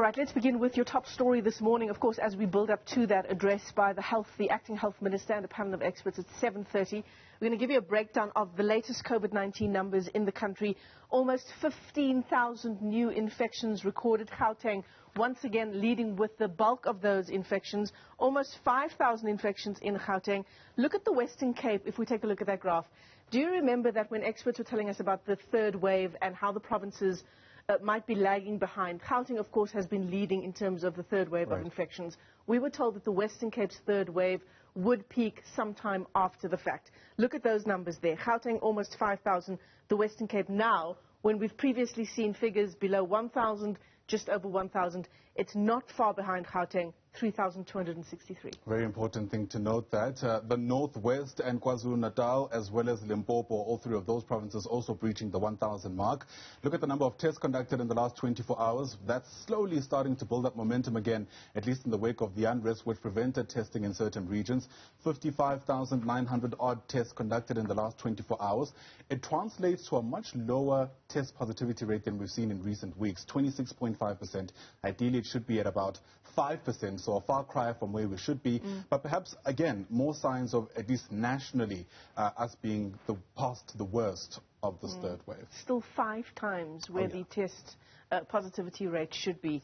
All right, let's begin with your top story this morning. Of course, as we build up to that address by the acting health minister and a panel of experts at 7:30, we're going to give you a breakdown of the latest COVID-19 numbers in the country. Almost 15,000 new infections recorded. Gauteng once again leading with the bulk of those infections. Almost 5,000 infections in Gauteng. Look at the Western Cape if we take a look at that graph. Do you remember that when experts were telling us about the third wave and how the provinces might be lagging behind? Gauteng, of course, has been leading in terms of the third wave of infections. We were told that the Western Cape's third wave would peak sometime after the fact. Look at those numbers there. Gauteng almost 5,000, the Western Cape now, when we've previously seen figures below 1,000, just over 1,000, it's not far behind Gauteng, 3,263. Very important thing to note that the Northwest and KwaZulu-Natal as well as Limpopo, all three of those provinces also breaching the 1,000 mark. Look at the number of tests conducted in the last 24 hours. That's slowly starting to build up momentum again, at least in the wake of the unrest which prevented testing in certain regions. 55,900 odd tests conducted in the last 24 hours. It translates to a much lower test positivity rate than we've seen in recent weeks, 26.5%. Ideally, it should be at about 5%, so a far cry from where we should be. But perhaps, again, more signs of, at least nationally, us being past the worst of this third wave. Still 5 times where the test positivity rate should be.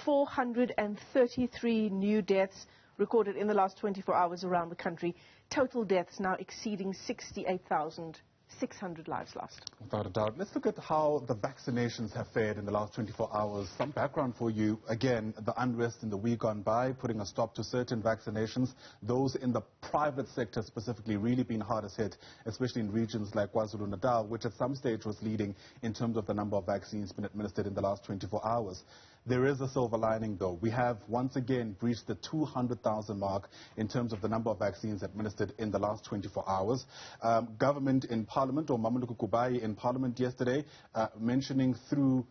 433 new deaths recorded in the last 24 hours around the country. Total deaths now exceeding 68,600 lives lost. Without a doubt. Let's look at how the vaccinations have fared in the last 24 hours. Some background for you. Again, the unrest in the week gone by, putting a stop to certain vaccinations. Those in the private sector specifically really been hardest hit, especially in regions like KwaZulu-Natal, which at some stage was leading in terms of the number of vaccines being administered in the last 24 hours. There is a silver lining, though. We have once again breached the 200,000 mark in terms of the number of vaccines administered in the last 24 hours. Government in Parliament, or Mameluku Kubai in Parliament yesterday, mentioning through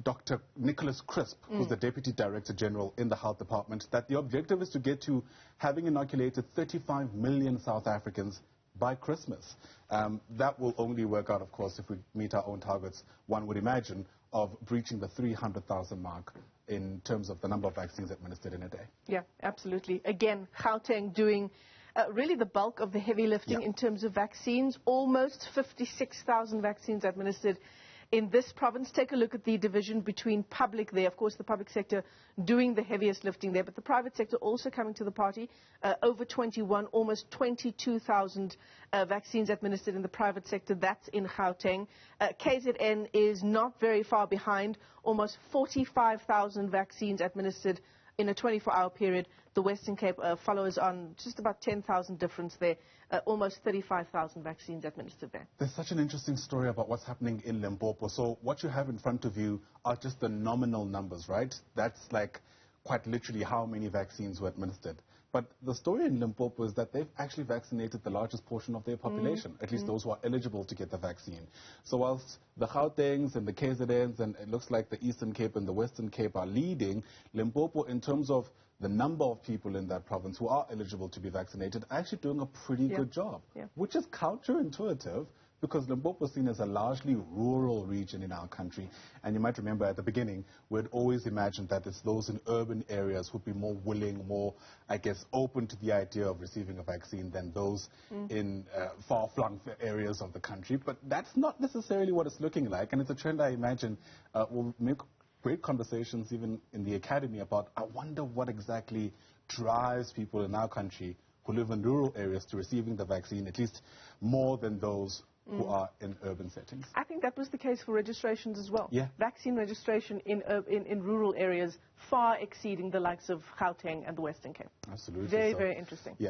Dr. Nicholas Crisp, who's the Deputy Director General in the Health Department, that the objective is to get to having inoculated 35 million South Africans by Christmas. That will only work out, of course, if we meet our own targets, one would imagine, of breaching the 300,000 mark in terms of the number of vaccines administered in a day. Yeah, absolutely. Again, Gauteng doing really the bulk of the heavy lifting in terms of vaccines. Almost 56,000 vaccines administered in this province. Take a look at the division between public there. Of course, the public sector doing the heaviest lifting there, but the private sector also coming to the party. Over 21, almost 22,000 vaccines administered in the private sector. That's in Gauteng. KZN is not very far behind. Almost 45,000 vaccines administered in a 24-hour period. The Western Cape follows on just about 10,000 difference there. Almost 35,000 vaccines administered there. There's such an interesting story about what's happening in Limpopo. So what you have in front of you are just the nominal numbers, right? That's like quite literally how many vaccines were administered. But the story in Limpopo is that they've actually vaccinated the largest portion of their population, at least those who are eligible to get the vaccine. So whilst the Gautengs and the KZNs and it looks like the Eastern Cape and the Western Cape are leading, Limpopo, in terms of the number of people in that province who are eligible to be vaccinated, are actually doing a pretty good job, which is counterintuitive, because Limpopo is seen as a largely rural region in our country. And you might remember at the beginning, we'd always imagined that it's those in urban areas who'd be more willing, more, I guess, open to the idea of receiving a vaccine than those in far-flung areas of the country. But that's not necessarily what it's looking like. And it's a trend I imagine will make great conversations even in the academy about, I wonder what exactly drives people in our country who live in rural areas to receiving the vaccine, at least more than those who are in urban settings. I think that was the case for registrations as well. Yeah. Vaccine registration in rural areas far exceeding the likes of Gauteng and the Western Cape. Absolutely. Very, very interesting. Yeah.